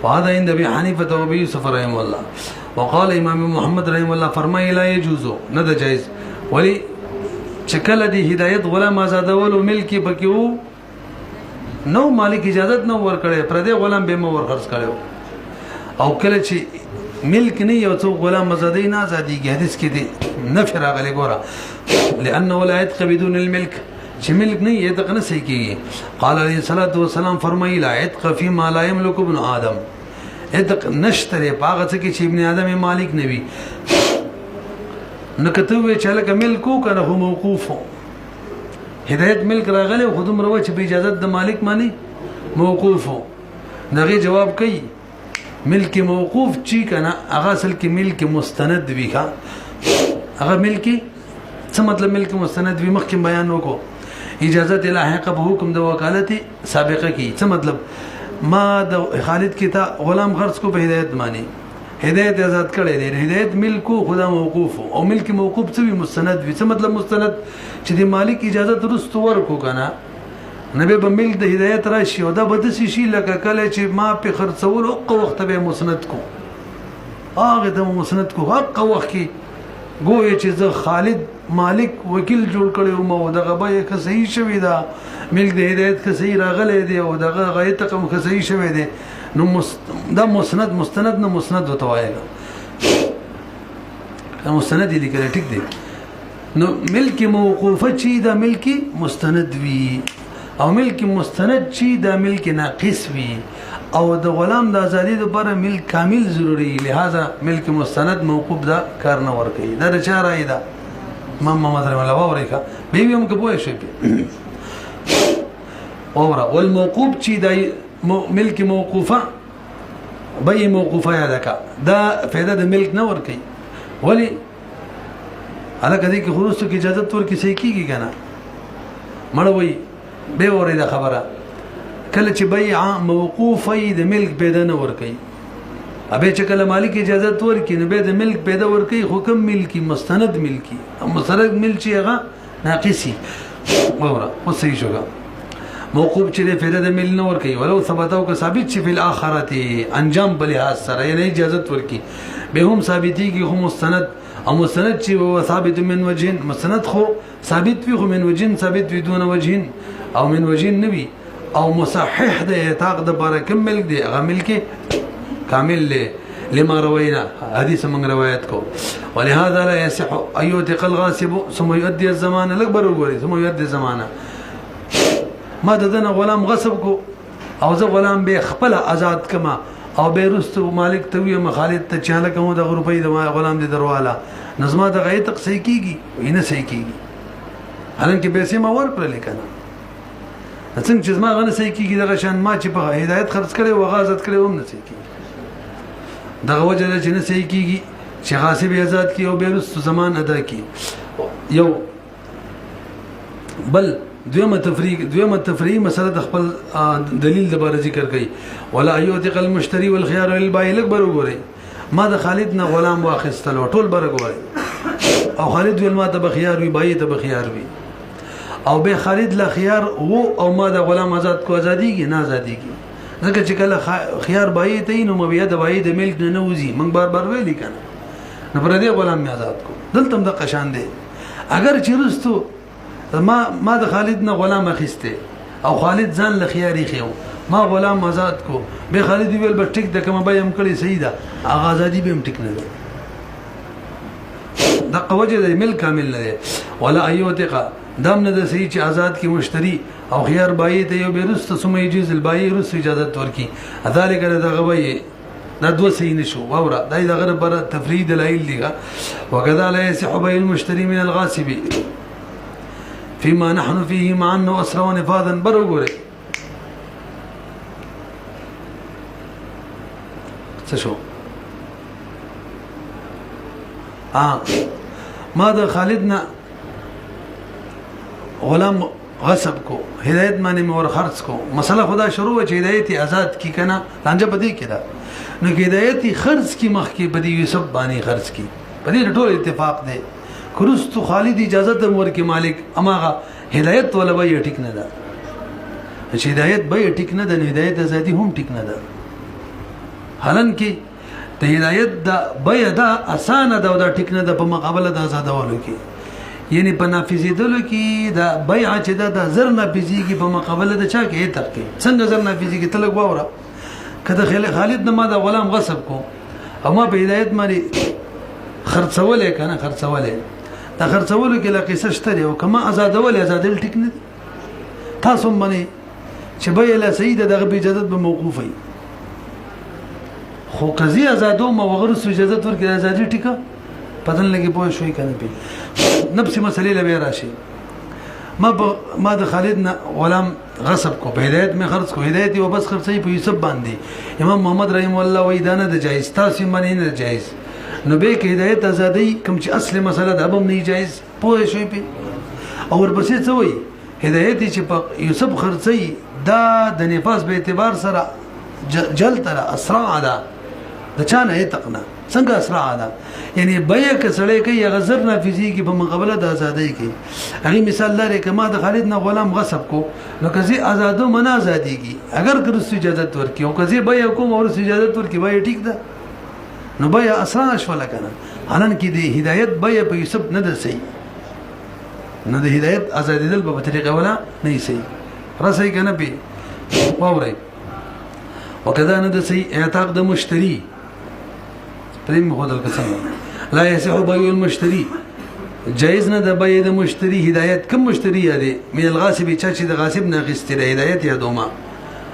وهذا عند ابي حنيفه وابي يوسف رحم الله وقال امام محمد رحم الله فرمای لا يجوز نه د جائز ولی چکل دی هدایت غلام آزاد ول ملک پکيو نو مالک اجازه نو ور کړي پردې غلام به مو ور خرڅ کړو او کله چې ملک نه یو څو غلام آزادی نه آزادیږي حدیث کې دی نفر غلي ګوره لانه لا يتق بدون الملك چې ملک نه یې دغه نه صحیح کیږي قال عليه الصلاه والسلام فرمایي لا يتق فيما لا يملك ابن ادم اتق نشتره پاغه څه کې چې ابن آدم مالک نه وي نو کته وی چې لکه ملکو کنه هو موقوف هدایت ملک راغله خود مرو چې په اجازه د مالک معنی موقوف دغه جواب کوي ملک موقوف چی کنه هغه اصل کې ملک مستند وی ښا هغه ملک څه مطلب ملک مستند وی مخکې بیان وکړو اجازه لاحقه په حکم د وکالت سابقه کی څه مطلب ما د خالد کی تا غلام خرڅ کو په هدایت معنی هدایت آزاد کړي دي هدایت ملکو خدا موقوف او ملک موقوف څه وی مستند وی څه مطلب مستند چې د مالک اجازه درست ورکو کنه نبی به ملک د هدایت راشي او دا بد شي لکه کله چې ما په خرڅول او وخت به مسند کو هغه د مسند کو حق وخت کې ګویا چې زه خالد مالک وکیل جوړ کړی او دغه به که صحیح شوی دا ملک د هدایت که صحیح راغلی دی او دغه غایت رقم که صحیح شوی دی نو دا مستند نه مسند وته وایي مستند دي لیکل ټیک دی نو ملک موقوفه چی دا ملک مستند وی او ملک مستند چی دا ملک ناقص وی او د غلام د ازادي لپاره ملک کامل ضروری لہذا ملک مستند موقوف دا کار نه ور کوي دا چا راي دا محمد رحم الله وبرکا به هم کوی شي اورا والموقوف چی دا ملک موقوفه بای موقوفه یادکا دا فائدہ د ملک نه ور کوي ولی انا کدی کی خروج کی اجازه تور کی صحیح کیږي کنه مړوي به اوري دا خبره کله چې بیع موقوفه د ملک پیدا نه ور کوي ابه چې کله مالک اجازه تور کی نه به د ملک پیدا ور کوي حکم ملکی مستند ملکی مستند ملکی هغه ناقصي اورا وصحیح شوګه موقوف چې د فائدہ د مل نه ور کوي ولو ثبتو که ثابت شي په الاخرته انجام بل لحاظ سره یعنی اجازه ور کوي به هم ثابتي کی هم مستند او مستند چې هو ثابت من وجهين مستند خو ثابت وي خو من وجهين ثابت وي دون وجهين او من وجهين نوي او مصحح د اعتاق د بار کمل دی هغه ملک کامل لما روينا حديث من روایت کو ولهذا لا يصح ايوتق الغاصب ثم يؤدي الزمان الاكبر وغوري ثم يؤدي الزمان ما ددن غلام غصب کو او زه غلام به خپل آزاد کما او بیرستو مالک ته وی مخالد ته چاله کوم د روپۍ د غلام دي درواله نظم د غیت صحیح کیږي وینه صحیح کیږي حالانکه پیسې ما ورکړل کنه څنګه چې ما غنه صحیح کیږي دغه شان ما چې په هدایت خرڅ کړي او غازت کړي هم نه صحیح کیږي دغه وجه چې نه صحیح کیږي چې غاصب آزاد کی او بیرستو زمان ادا کی یو بل دویمه تفریق مسله د خپل دلیل د بار ذکر کړي ولا ايوتق المشتري والخيار للبائع الاكبر وګوري ما د خالد نه غلام واخستل ټول بر وګوري او خالد ول ما ته بخيار وي بائع ته بخيار وي او به خالد له خيار وو او ما د غلام آزاد کو ازاديږي نه ازاديږي ځکه چې کله خيار بائع ته نو مبيع د بائع د ملک نه نوځي من بار ویلي کنه نو پر دې غلام می آزاد کو دلته د قشان دي اگر چیرستو ما د خالد نه غلام اخیسته او خالد ځان له خياري خيو ما غلام آزاد کو به خالد ویل به ټیک د کوم به هم کړی سیدا اغه ازادي به هم ټیک نه ده د قوجه د ملک کامل نه ولا ايوتق دام نه د سي چې آزاد کی مشتري او خيار بای ته یو بیرست سمې جز البای رس اجازه ورکی ذالک د غوي دا دو سي نشو وورا دای د غره بر تفرید الایل لغه وكذا لا يصح بيع المشتري من الغاصب فيما نحن فيه مع انه اسرى ونفاذا برغوري شو ما د خالدنا غلام غصب کو هدایت معنی مور خرڅ کو مسله خدا شروع چې هدایت آزاد کی کنه لانجه بدی کړه نو هدایت خرڅ کی مخ کی بدی یوسف باندې خرڅ کی بدی ټول اتفاق دی کرستو خالد اجازه د ور کې مالک اماغه هدایت ولا به ټیک نه ده چې هدایت به ټیک نه ده هدایت ازادي هم ټیک نه ده حالانکه ته هدایت د به دا اسانه ده او دا ټیک نه ده په مقابله د آزادولو کې یعنی په نافذیدلو کې دا بیع چې دا زر نافذیږي په مقابله د چا کې ترکي څنګه زر نافذیږي تلګ وره کله خالد نه ما د غلام غصب کو او ما په هدایت باندې خرڅولې کنه خرڅولې دا خرڅولو کې لا قصه شته او کما آزادول آزادل ټیک نه تاسو باندې چې به له سید دغه اجازه به موقوفه خو قضیه آزادو ما وغیر سو اجازه ورکړي ازادي ټیکه پدن لګي پوه شوي کنه پی نفس مسلې لوي راشي ما د خالد نه غلام غصب کو په هدایت می خرڅ کو هدایت او بس خرڅي په یوسف باندې امام محمد رحم الله وای دانه د جایز تاسو باندې نه جایز نو به کې هدایت ازادي کوم چې اصل مسله د ابم نه جایز پوه شوي پی او ورپسې څه وای هدایت چې په یوسف خرڅي دا د نفاس به اعتبار سره جل تر اسرع ده د چانه تقنا څنګه اسرع ده یعنی بیا کسړې کوي غزر نافذي کې په مقابله د ازادۍ کې هغه مثال لري کما د خالد نه غلام غصب کو نو کزي آزادو منا ازاديږي اگر کرس اجازه ورکي او کزي بیا کوم اور اجازه ورکي بیا ټیک ده نو بیا اسرع شول کنه حالان کې د هدایت بیا په یوسف نه ده صحیح نو د هدایت ازادي دل په طریقه ولا نه صحیح راسي کنه به ووري وکذا نه د صحیح اعتاق د مشتري پریم خدل قسم لا يصح بيع المشتري جائز نه د بيع د مشتري هدایت کوم مشتري یادي من الغاصب چې د غاصب نه غستره هدایت یا دوما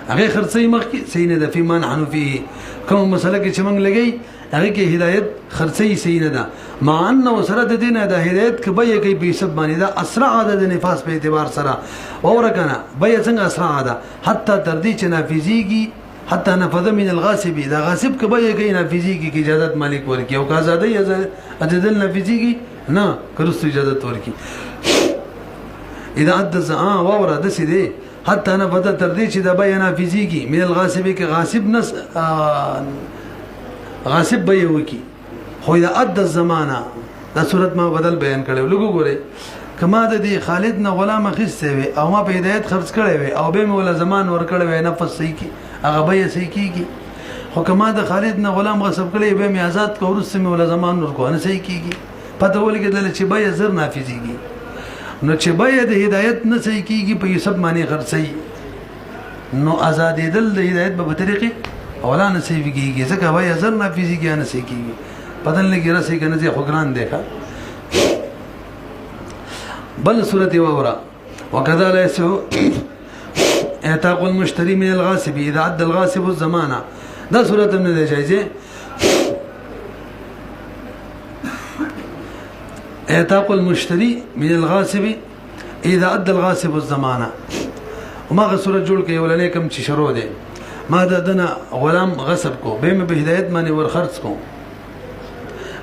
هغه خرڅي مخ کې سینه د فی من حنو فيه کوم مسله کې چې موږ لګي هغه کې هدایت خرڅي سینه ده مع انه سره د دینه د هدایت کې بيع کوي په سب باندې دا اسرع عدد نفاس په اعتبار سره اورکنه بيع څنګه اسرع ده حتی تر دې چې نافذيږي حتى نفذ من الغاصب اذا غاصب کبه کوي نافذي کی اجازه مالک ورکی او آزادی اجازه نافذي کی نه کرست اجازه ورکی اذا ادى وورد سيدي حتى نفذ تر دې چې د بیان نافذي کی من الغاصب کی غاصب نس غاصب به وکی خو اذا ادى الزمانه دا صورت ما بدل بیان کړو لګو ګوره کما د دې خالد نه غلام خسته وي او ما په هدایت خرڅ کړی وي او به مولا زمان ور کړی وي نفس صحیح کی هغه به صحیح کیږي خو کما د خالد نه غلام غصب کړی به می آزاد کو ورسته مولا زمان ور کو نه صحیح کیږي پته ولګیدل چې به زر نافذيږي نو چې به د هدایت نه صحیح کیږي په یوسف معنی خرڅي نو آزاد دل د هدایت په طریقې اولا نه صحیح کیږي ځکه به زر نافذيږي نه صحیح کیږي پدن لګی راسي کنه چې خوګران دیکھا بل صورت وورا وكذا لا يسع اعتاق المشتري من الغاصب اذا عد الغاصب الزمانه ده صورت من الجائزه اعتاق المشتري من الغاصب اذا عد الغاصب الزمانه وما صورت جوړ کې ولنیکم چې شروع ده ما دنا غلام غصب کو به هدایت معنی ور خرڅ کو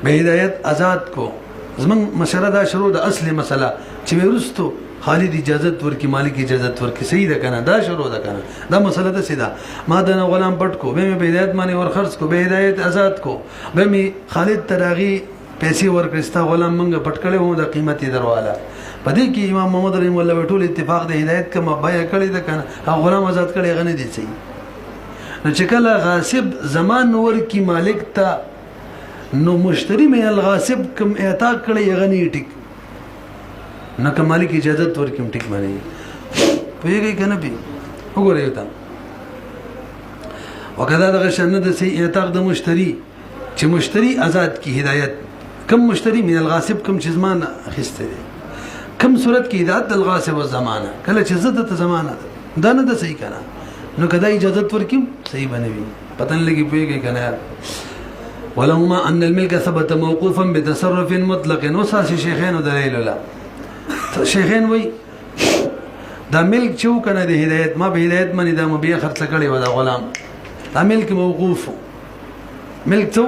به هدایت آزاد کو زمون مشره دا شروع د اصلي مسله چې ورستو خالد اجازه ورکی مالک اجازه ورکی صحیح ده کنه دا شروع ده کنه دا مسله ده سیده ما د غلام پټ کو به هدایت معنی ور خرڅ کو به هدایت آزاد کو به خالد تراغي پیسې ورکستا غلام منګه پټ کړي وو د قیمتي درواله پدې کې امام محمد رحم الله ټول اتفاق د هدایت کما بیا کړی ده کنه غلام آزاد کړي غنه دي صحیح نو چې کله غاصب زمان ورکی مالک ته نو مشتری من الغاصب کم اعتاق کړي غنی ټیک نه کوم مالک اجازه ورکوم ټیک معنی پیږي کنه پی وګورئ تا وکذا د غشنه د سی اعتاق د مشتری چې مشتری آزاد کی هدایت کم مشتری من الغاصب کم چې زمان اخیسته کم صورت کې هدایت د الغاصب والزمانه کله چې زده زمانه دا نه د صحیح کنه نو کدا اجازه ورکوم صحیح بنوي پتن لګي پیږي کنه ولهما ان الملك ثبت موقوفا بتصرف مطلق وساس شيخين ودليل لا شيخين وي دا ملک چو کنه د هدایت ما به هدایت منی دا مبيع خرڅ کړي و دا غلام دا ملک موقوف ملک تو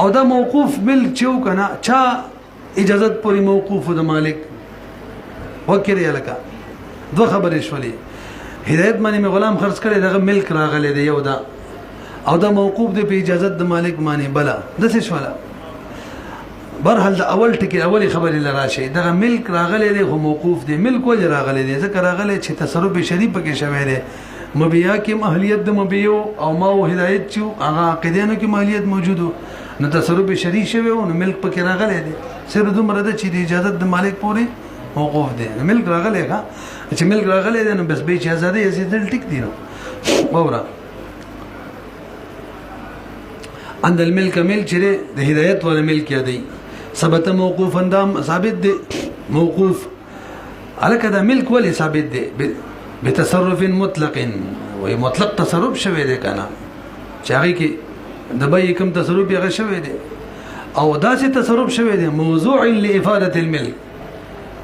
او دا موقوف ملک چو کنه چا اجازه پوری موقوف د مالک وکړي لکه دو خبرې شولې هدایت منی می غلام خرڅ کړي دا ملک راغلی دی یو دا او دا موقوف دی په اجازه د مالک معنی بلا د څه شولا برحال د اول ټکی اولی خبرې لراشه دا ملک راغلی دی خو موقوف دی ملک ول راغلی دی ځکه راغلی چې تصرف شریف کې شوی دی مبيع کې اهلیت د مبيع او ما هدایت چې هغه عقیدانو کې اهلیت موجودو نو تصرف شریف شوی او ملک پکې راغلی دی صرف دومره ده چې د اجازه د مالک پورې موقوف دی ملک راغلی ښه چې ملک راغلی دی نو بس به اجازه دی یزیدل ټیک دی نو وره عند الملك ملك چره د هدایت ولا ملک یادی ثبت موقوفا دام ثابت دی موقوف الکه دا ملک ولی ثابت دی بتصرف مطلق وي مطلق تصرف شوی دی کنه چې هغه کې د بای کوم تصرف یې شوی دی او داسې تصرف شوی دی موضوع لافاده الملک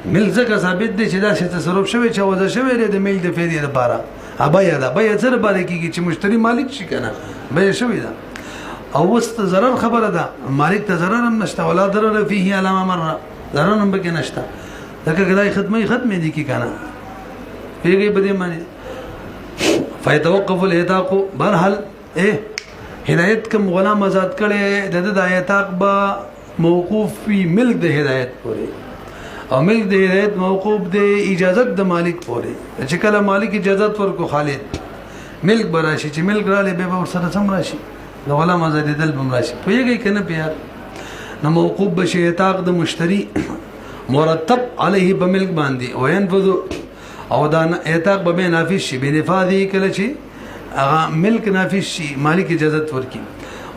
ملک ځکه ثابت دی چې داسې تصرف شوی چې وځه شوی دی د ملک د فائدې لپاره ابیا دا بیا سره باندې کیږي چې مشتری مالک شي کنه بیا شوی دا او وست ضرر خبره ده مالک ته ضرر هم نشته ولا ضرر فيه علامه مره ضرر هم به کې نشته لکه کله ختمه دي کی کنه پیږي بده معنی فیتوقف الاتاق برحل هدایت کوم غلام آزاد کړي د هدایت با موقوف فی ملک د هدایت پورې او ملک د هدایت موقوف د اجازت د مالک پورې چې کله مالک اجازت ورکو خالد ملک براشي چې ملک را لې به ور سره سم راشي د غلام آزاد دل بم راشي پیږي کنه پیار نو موقوف بشي هدایت د مشتری مرتب علیه بملک باندې او ينفذ او دا اعتاق به نافذ شي بنفاذي کله شي هغه ملک نافذ شي مالک اجازت ورکي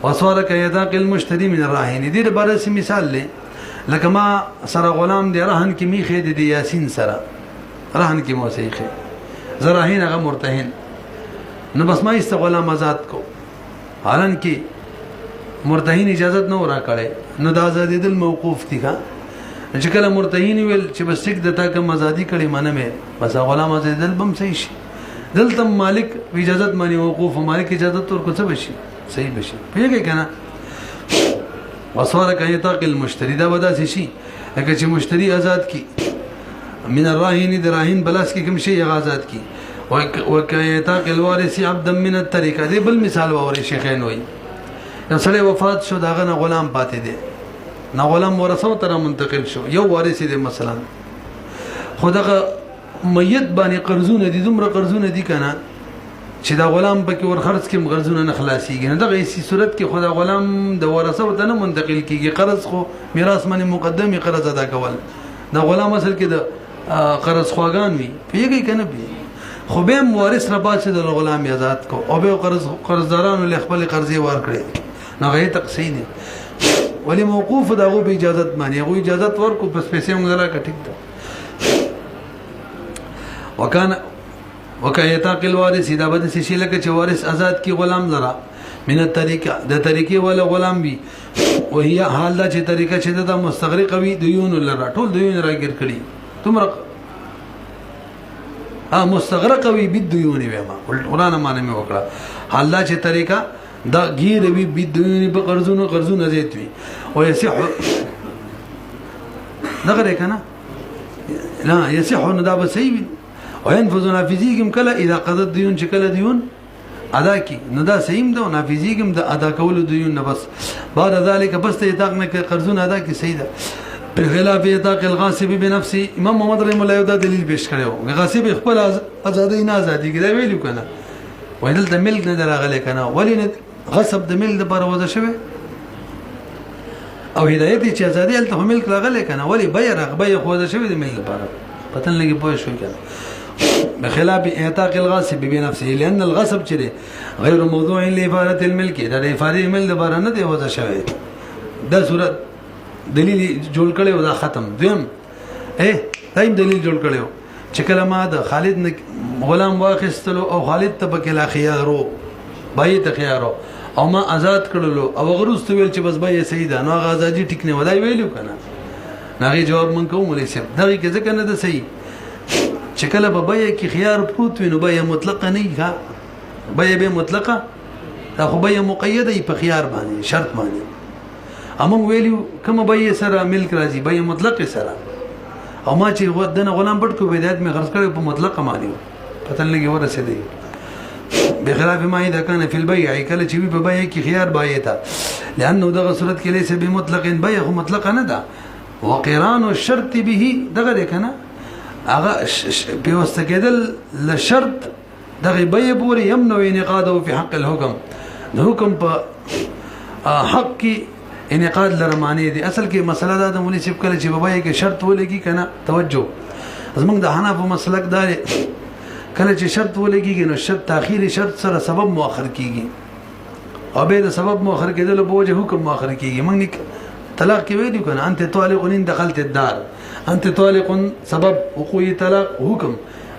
وصار كيداق المشتري من الراهن دي لپاره سي مثال لې لکه ما سره غلام دی راهن کې میخه دی یاسین سره راهن کې موسیقه زراهین هغه مرتهن نو بس ما است غلام آزاد کو حالان کې مرتهن اجازت نه ورا کړي نو دا آزادي دل موقوف دي ښا چې کله مرتهین ویل چې بس ټیک دتا کوم آزادی کړي معنی مې بس غلام آزاد دل بم صحیح شي دلته مالک اجازت مانی وقوف مالک اجازت ورکو څه بشي صحیح بشي پیږي کنه وصار كيطاق المشتري دا ودا شي لکه چې مشتری آزاد کی من الراهن دراهن بلاس کی کوم شي آزاد کی وكيطاق الوارث عبدا من التركه دې بل مثال ووري شیخین وای یو سړی وفات شو داغه غلام پاتې دی نو غلام ورثه ته منتقل شو یو وارث دی مثلا خدغه میت باندې قرضونه دي دومره قرضونه دي کنه چې دا غلام پکې ور خرج کې قرضونه نه خلاصيږي نه دغه هیڅ صورت کې خدا غلام د ورثه ته نه منتقل کیږي قرض خو میراث باندې مقدمي قرض ادا کول دا غلام اصل کې د قرض خواګان وي پیږي کنه خو به وارث را باسي د غلام آزاد کو او به قرضدارانو له خپل قرضې ور کړی نه غي تقسیم ولی موقوف دغه به اجازه مانی غو اجازه ورکو پس پیسې موږ را کټیک ده وکانه وکایتاق الوارث دا بده شي لکه چې وارث آزاد کی غلام لرا من الطریقه د طریقې ولا غلام وي وهي حال دا چې طریقه چې دا مستغرق وي دیون لرا ټول دیون راګر کړي تمره مستغرق وي بالديون وما قرآن معنی مې وکړه حال دا چې طریقه دا غیر وي بالديون په قرضونه زیات وي او يصح دغه کنه لا يصح ندا بسيب وينفذ نافذيهم كلا اذا قضى الديون شكل ديون ادا کی ندا سیم ده نافذيهم ده ادا کول ديون نه بس بعد ذلك بس اطاق نه قرضونه ادا کی صحیح ده بخلاف اطاق الغاصب بنفسه امام محمد رحم الله دا دلیل پیش کړو غاصب خپل آزادی نه آزادی کې دا ویلو کنه وایدل د ملک نه دراغله کنه ولی نه غصب د ملک د پر وځه شوی او هدایت چې آزادی ال ته ملک راغله کنه ولی بیرغ بی خو وځه شوی د ملک لپاره پتن لګي پوه شو کنه بخلاف اعتاق الغاصب بنفسه لان الغصب چره غیر موضوع لافاده الملك دا افاده ملک لپاره نه دی وځه شوی دا صورت دلیل جوړ کړو دا ختم دیم دایم دلیل جوړ کړو چې کله ما د خالد غلام واخستلو او خالد ته بکې لا خيارو بای ته خيارو او ما آزاد کړلو او غروست ویل چې بس بای سیدا نو غازاجي ټیک نه ودای ویلو کنه ناغي جواب من کوم ولې سب دغه کې ځکه نه ده صحیح چې کله به بای کې خيار پروت وینو بای مطلقه نه ښه بای به مطلقه دا خو بای مقیده په خيار باندې شرط باندې امون ویلو کوم بای سره ملک راځي بای مطلق سره او ما چې ودنه غلام پټ کو بدایت می خرج کړو په مطلق معنی پتن لګي ورسېدی بخلاف ما اذا كان في البيع کله چې په بای کې خيار بای تا لانه دغه صورت کې ليس بمطلق بای خو مطلق نه ده وقران الشرط به دغه کنه هغه په واستګدل لشرط دغه بای پورې يمنع انعقاده في حق الحكم د حکم په حق کې انعقاد لرمانی دي اصل کې مسله دا د مناسب کله چې بابای کې شرط ولګي کنه توجه زمونږ د حناف مسلک دا کله چې شرط ولګي نو شرط تاخيري شرط سره سبب مؤخر کیږي او به د سبب مؤخر کېدل په وجه حکم مؤخر کیږي موږ طلاق کې ویلو کنه انت طالق ان دخلت الدار انت طالق سبب وقوع طلاق حکم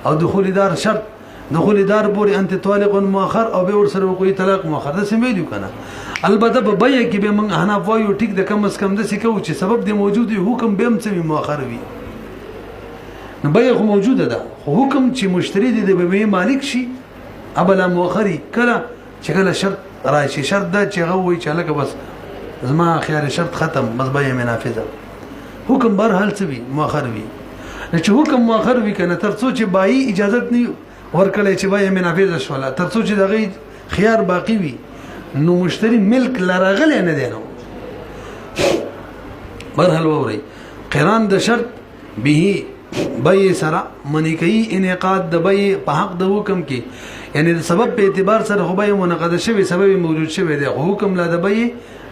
او دخول دار شرط دخول دار پورې انت طالق مؤخر او به ور سره وقوع طلاق مؤخر دا سم ویلو کنه البته په بیه کې به موږ حناف وایو ټیک د کم از کم د سکو چې سبب دی موجود وي حکم به هم څه مؤخر وي نو بیه خو موجوده ده خو حکم چې مشتری دی د بیمه مالک شي ابلا مؤخري کله چې کله شرط راشي شرط دا چې غوي چې لکه بس زما خیال شرط ختم بس بیه منافذه حکم بهر حال څه وي مؤخر وي چې حکم مؤخر وي کنه تر څو چې بای اجازه نه ورکړي چې بیه منافذه شوله تر څو چې دغه خيار باقی وي نو مشتری ملک لراغلی نه دی نو برحال ووري قران د شرط به بای سره منی کوي انعقاد د بای په حق د حکم کې یعنی د سبب په اعتبار سره خو بای منعقد شوی سبب موجود شوی دی حکم لا د بای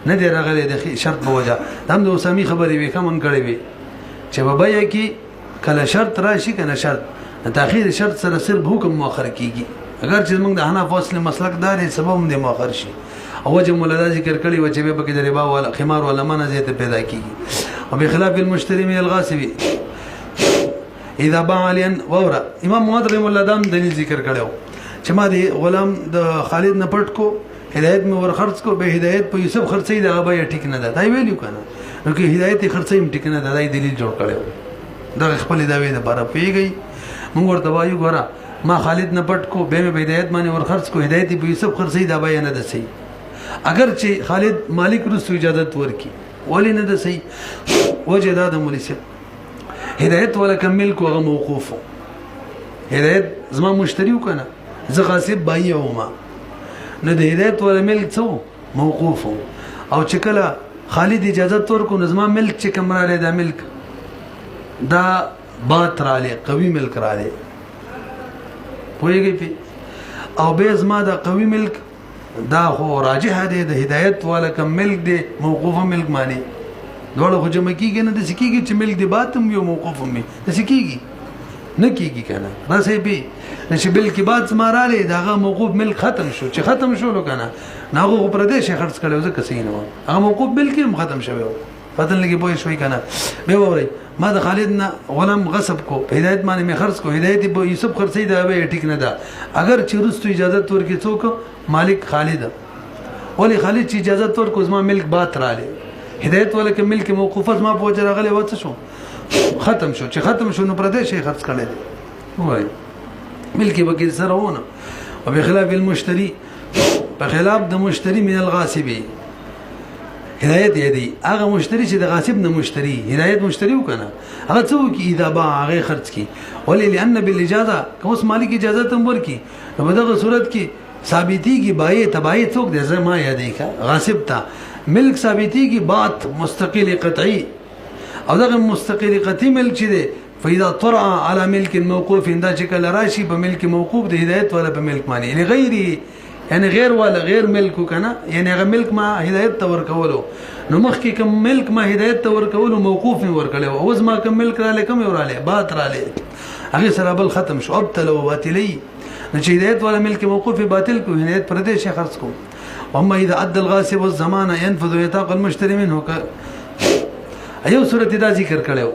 نه دی راغلی د شرط په وجه هم د اسامي خبرې وي کوم کړي وي چې په بای کې کله شرط راشي کنه شرط تاخير شرط سره صرف حکم مؤخر کیږي اگر چې موږ د حناف اصل مسلک دار سبب هم د مؤخر شي او وجه مولانا ذکر کړي و چې به کې د ربا ولا خمار ولا منه زیات پیدا کیږي او بخلاف المشتري من الغاصب اذا باع لين وورا امام محمد رحم الله دام دلیل ذکر کړو چې ما دی غلام د خالد نه پټ کو هدایت مې ور خرڅ کو به هدایت په یوسف خرڅې دا به ټیک نه ده دا ویلو کنه نو کې هدایت خرڅې هم ټیک نه ده دا دلیل جوړ کړو دا خپل دا وی د بار پیږي موږ ورته وایو ګوره ما خالد نه پټ کو به مې هدایت باندې ور خرڅ کو هدایت په یوسف خرڅې دا به نه ده صحیح اگر چې خالد مالک رسو اجازت ورکی ولی نه ده صحیح وجه دا د مولوی هدایت ولا کمل کو غو موقوف هدایت زما مشتری وکنه زه غاصب بایو ما نه د هدایت ولا ملک څو موقوف او چې کله خالد اجازت ورکو نظم ملک چې کمراله دا ملک دا بات رااله قوي ملک رااله پوهیږي په او به زما دا قوي ملک دا خو راجح دی د هدایت والا کم ملک دی موقوف ملک معنی دوړو خو جمع کیږي نه د سکیږي چې ملک دی باتم یو موقوف می د سکیږي نه کیږي کنه راسه به چې بل کې بعد سماراله داغه موقوف ملک ختم شو چې ختم شو لو کنه ناغه پردیش خرڅ کړو ځکه سین و هغه موقوف ملک هم ختم شوی فتن لګي بوې شوي کنه به ووري ما د خالد نه غلام غصب کو هدایت باندې می خرڅ کو هدایت به یوسف خرڅې دا به ټیک نه ده اگر چې رستو اجازه ورکې څوک مالک خالد ولی خالد چې اجازه ورکو زما ملک بات رااله هدایت ولک ملک موقوفه زما په وجه راغلی وڅ شو ختم شو چې ختم شو نو پردیش خرڅ کړي وای ملک به کې سره ونه او بخلاف المشتري بخلاف د مشتري من الغاصب هدایت دی هغه مشتری چې د غاصب نه مشتری هدایت مشتری وکنه هغه څوک اذا باع هغه خرج کی ولی لان بالاجازه کوس مالک اجازه تم ورکی نو په دغه صورت کې ثابتی کی بای تبای څوک د زما یادې کا غاصب تا ملک ثابتی کی بات مستقل قطعی او دغه مستقل قطعی ملک چې دی فاذا طرع على ملك موقوف دا چې کله راشي په ملک موقوف د هدایت ولا په ملک معنی لغیره یعنی غیر ولا غیر ملک کنه یعنی هغه ملک ما هدایت تور کولو نو مخکې کوم ملک ما هدایت تور کولو موقوف نه ور کړو اوس ما کوم ملک را لکم ور علی بات را لی هغه سره بل ختم شو ابتلوا باطلی نو چې هدایت ولا ملک موقوف باطل کو هدایت پردیش خرڅ کو اما اذا ادى الغاصب والزمان ينفذ يتاق المشتري منه ایو صورت دا ذکر کړو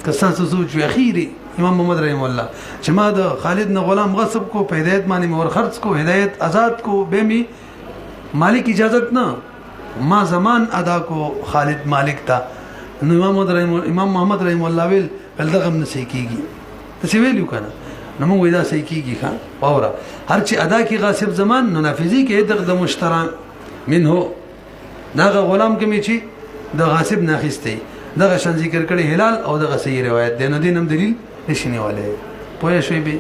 کسان سوچ اخیری امام محمد رحم الله چې ما د خالد نه غلام غصب کو په هدایت باندې مور خرڅ کو هدایت آزاد کو به می مالک اجازت نه ما زمان ادا کو خالد مالک تا نو امام محمد رحم الله ویل بل دغه نه صحیح کیږي ته ویلو کنه نو موږ دا صحیح کیږي ښا اورا هر چې ادا کی غاصب زمان نو نافذي کې دغه د مشتران منه دغه غلام کې می چې د غاصب نه خسته دغه شان ذکر کړي هلال او دغه صحیح روایت دی نو دینم دلیل نشینه والے پوهه شوي به